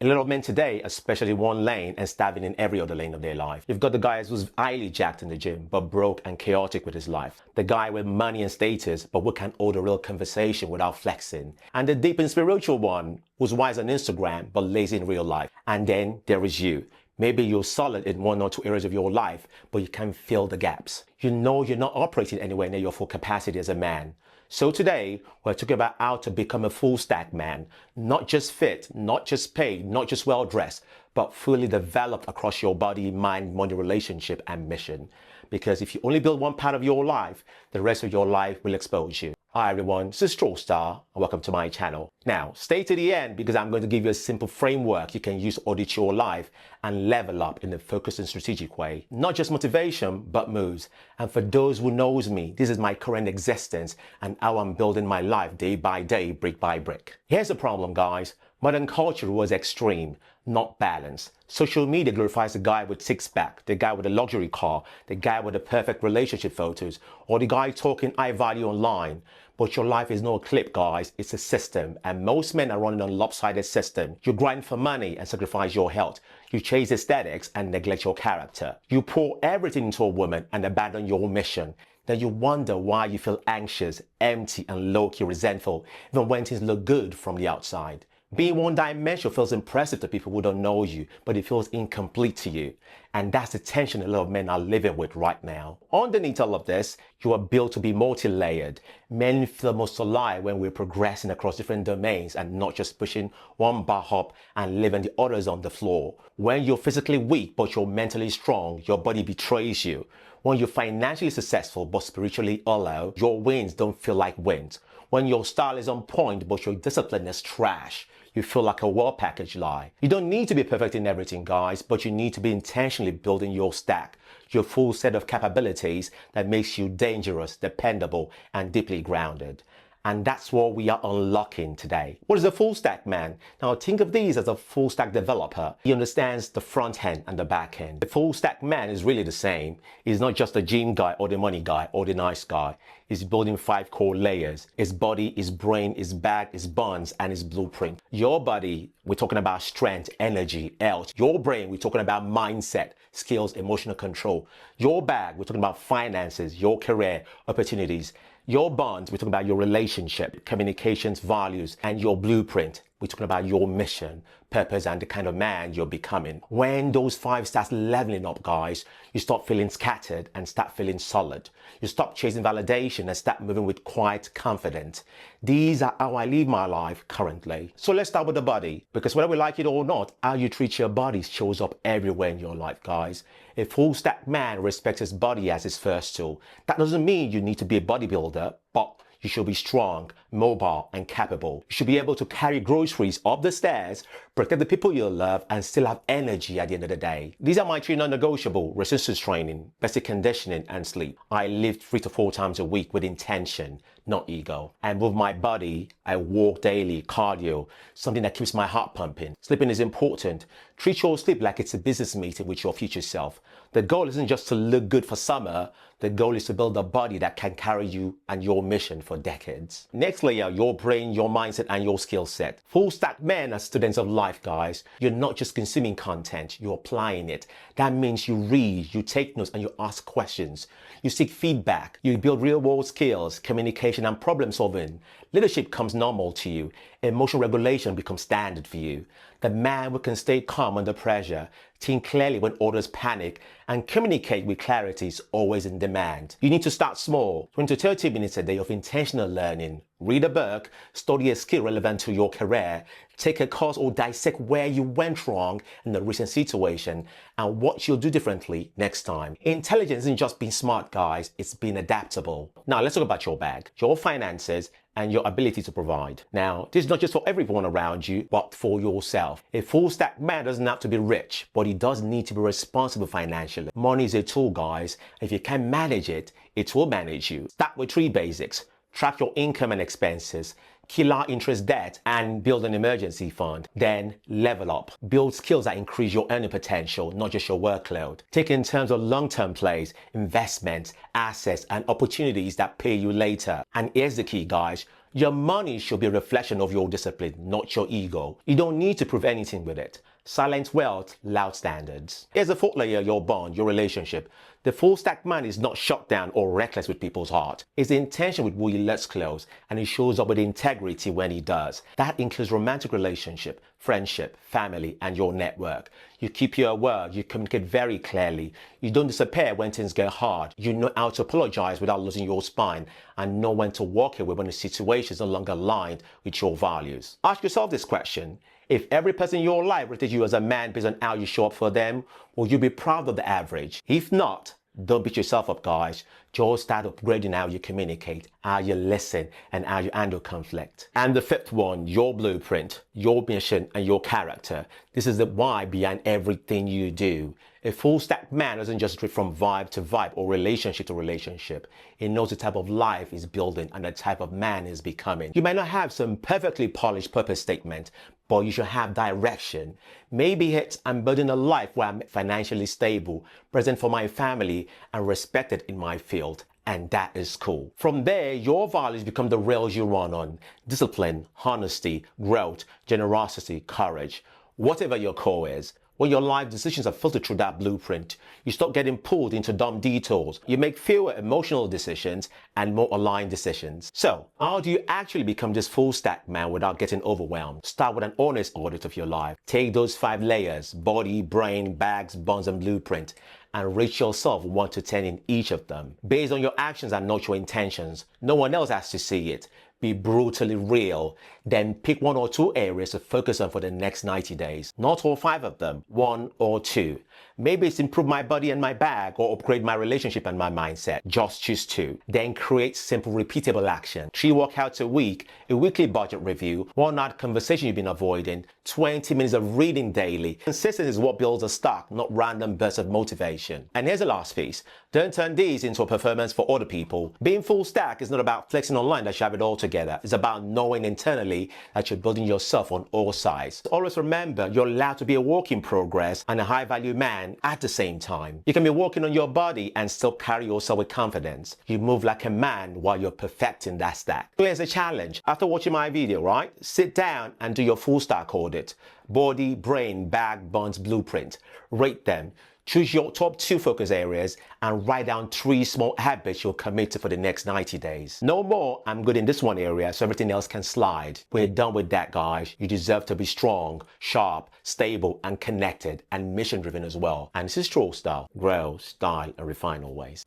A lot of men today are specially in one lane and stabbing in every other lane of their life. You've got the guy who's highly jacked in the gym, but broke and chaotic with his life. The guy with money and status, but who can hold a real conversation without flexing. And the deep and spiritual one, who's wise on Instagram, but lazy in real life. And then there is you. Maybe you're solid in one or two areas of your life, but you can fill the gaps. You know you're not operating anywhere near your full capacity as a man. So today, we're talking about how to become a full stack man. Not just fit, not just paid, not just well dressed, but fully developed across your body, mind, money, relationship, and mission. Because if you only build one part of your life, the rest of your life will expose you. Hi everyone, this is Troystyled and welcome to my channel. Now, stay to the end because I'm going to give you a simple framework you can use to audit your life and level up in a focused and strategic way. Not just motivation, but moves. And for those who knows me, this is my current existence and how I'm building my life day by day, brick by brick. Here's the problem, guys. Modern culture was extreme, not balanced. Social media glorifies the guy with six-pack, the guy with a luxury car, the guy with the perfect relationship photos, or the guy talking high value online. But your life is no clip, guys. It's a system, and most men are running on a lopsided system. You grind for money and sacrifice your health. You chase aesthetics and neglect your character. You pour everything into a woman and abandon your mission. Then you wonder why you feel anxious, empty, and low-key resentful, even when things look good from the outside. Being one-dimensional feels impressive to people who don't know you, but it feels incomplete to you. And that's the tension a lot of men are living with right now. Underneath all of this, you are built to be multi-layered. Men feel most alive when we're progressing across different domains and not just pushing one bar up and leaving the others on the floor. When you're physically weak but you're mentally strong, your body betrays you. When you're financially successful but spiritually hollow, your wins don't feel like wins. When your style is on point but your discipline is trash, you feel like a well-packaged lie. You don't need to be perfect in everything, guys, but you need to be intentionally building your stack, your full set of capabilities that makes you dangerous, dependable, and deeply grounded. And that's what we are unlocking today. What is a full stack man? Now think of these as a full stack developer. He understands the front end and the back end. The full stack man is really the same. He's not just the gym guy or the money guy or the nice guy. He's building 5 core layers: his body, his brain, his bag, his bonds, and his blueprint. Your body, we're talking about strength, energy, health. Your brain, we're talking about mindset, skills, emotional control. Your bag, we're talking about finances, your career, opportunities. Your bonds, we're talking about your relationship, communications, values, and your blueprint. We're talking about your mission, purpose, and the kind of man you're becoming. When those 5 starts leveling up, guys, you start feeling scattered and start feeling solid. You stop chasing validation and start moving with quiet confidence. These are how I live my life currently. So let's start with the body, because whether we like it or not, how you treat your body shows up everywhere in your life, guys. A full stack man respects his body as his first tool. That doesn't mean you need to be a bodybuilder, but you should be strong, mobile, and capable. You should be able to carry groceries up the stairs, protect the people you love, and still have energy at the end of the day. These are my 3 non-negotiable: resistance training, basic conditioning, and sleep. I live 3 to 4 times a week with intention, not ego. And with my body, I walk daily, cardio, something that keeps my heart pumping. Sleeping is important. Treat your sleep like it's a business meeting with your future self. The goal isn't just to look good for summer. The goal is to build a body that can carry you and your mission for decades. Next layer, your brain, your mindset, and your skill set. Full stack men are students of life, guys. You're not just consuming content, you're applying it. That means you read, you take notes, and you ask questions. You seek feedback. You build real-world skills, communication, and problem solving. Leadership comes normal to you. Emotional regulation becomes standard for you. The man who can stay calm under pressure, think clearly when others panic, and communicate with clarity is always in demand. You need to start small. 20 to 30 minutes a day of intentional learning. Read a book, study a skill relevant to your career, take a course or dissect where you went wrong in a recent situation and what you'll do differently next time. Intelligence isn't just being smart, guys, it's being adaptable. Now let's talk about your bag, your finances, and your ability to provide. Now, this is not just for everyone around you, but for yourself. A full stack man doesn't have to be rich, but he does need to be responsible financially. Money is a tool, guys. If you can manage it, it will manage you. Start with 3 basics. track your income and expenses, kill out interest debt, and build an emergency fund. Then level up. Build skills that increase your earning potential, not just your workload. Think in terms of long-term plays, investments, assets, and opportunities that pay you later. And here's the key, guys. Your money should be a reflection of your discipline, not your ego. You don't need to prove anything with it. Silent wealth, loud standards. Here's the fourth layer, your bond, your relationship. The full stack man is not shut down or reckless with people's heart. It's the intention with who he lets close, and he shows up with integrity when he does. That includes romantic relationship, friendship, family, and your network. You keep your word, you communicate very clearly. You don't disappear when things get hard. You know how to apologize without losing your spine, and know when to walk away when the situation is no longer aligned with your values. Ask yourself this question. If every person in your life rated you as a man based on how you show up for them, will you be proud of the average? If not, don't beat yourself up, guys. Just start upgrading how you communicate, how you listen, and how you handle conflict. And the fifth one, your blueprint, your mission, and your character. This is the why behind everything you do. A full stack man doesn't just drift from vibe to vibe or relationship to relationship. He knows the type of life he's building and the type of man he's becoming. You might not have some perfectly polished purpose statement, but you should have direction. Maybe it's, I'm building a life where I'm financially stable, present for my family, and respected in my field. And that is cool. From there, your values become the rails you run on. Discipline, honesty, growth, generosity, courage. Whatever your core is, when your life decisions are filtered through that blueprint, you stop getting pulled into dumb detours. You make fewer emotional decisions and more aligned decisions. So, how do you actually become this full stack man without getting overwhelmed? Start with an honest audit of your life. Take those 5 layers, body, brain, bags, bonds, and blueprint, and rate yourself 1 to 10 in each of them. Based on your actions and not your intentions. No one else has to see it. Be brutally real. Then pick 1 or 2 areas to focus on for the next 90 days. Not all 5 of them, 1 or 2. Maybe it's improve my body and my bag or upgrade my relationship and my mindset. Just choose 2. Then create simple, repeatable action. 3 workouts a week, a weekly budget review, 1 hour conversation you've been avoiding, 20 minutes of reading daily. Consistency is what builds a stock, not random bursts of motivation. And here's the last piece. Don't turn these into a performance for other people. Being full stack is not about flexing online that you have it all together. It's about knowing internally that you're building yourself on all sides. Always remember, you're allowed to be a work in progress and a high value man at the same time. You can be working on your body and still carry yourself with confidence. You move like a man while you're perfecting that stack. So here's a challenge. After watching my video, right? Sit down and do your full stack audit. Body, brain, bag, bonds, blueprint. Rate them. Choose your top 2 focus areas and write down 3 small habits you'll commit to for the next 90 days. No more, I'm good in this one area so everything else can slide. We're done with that, guys. You deserve to be strong, sharp, stable, and connected, and mission driven as well. And this is Troystyled. Grow, style, and refine always.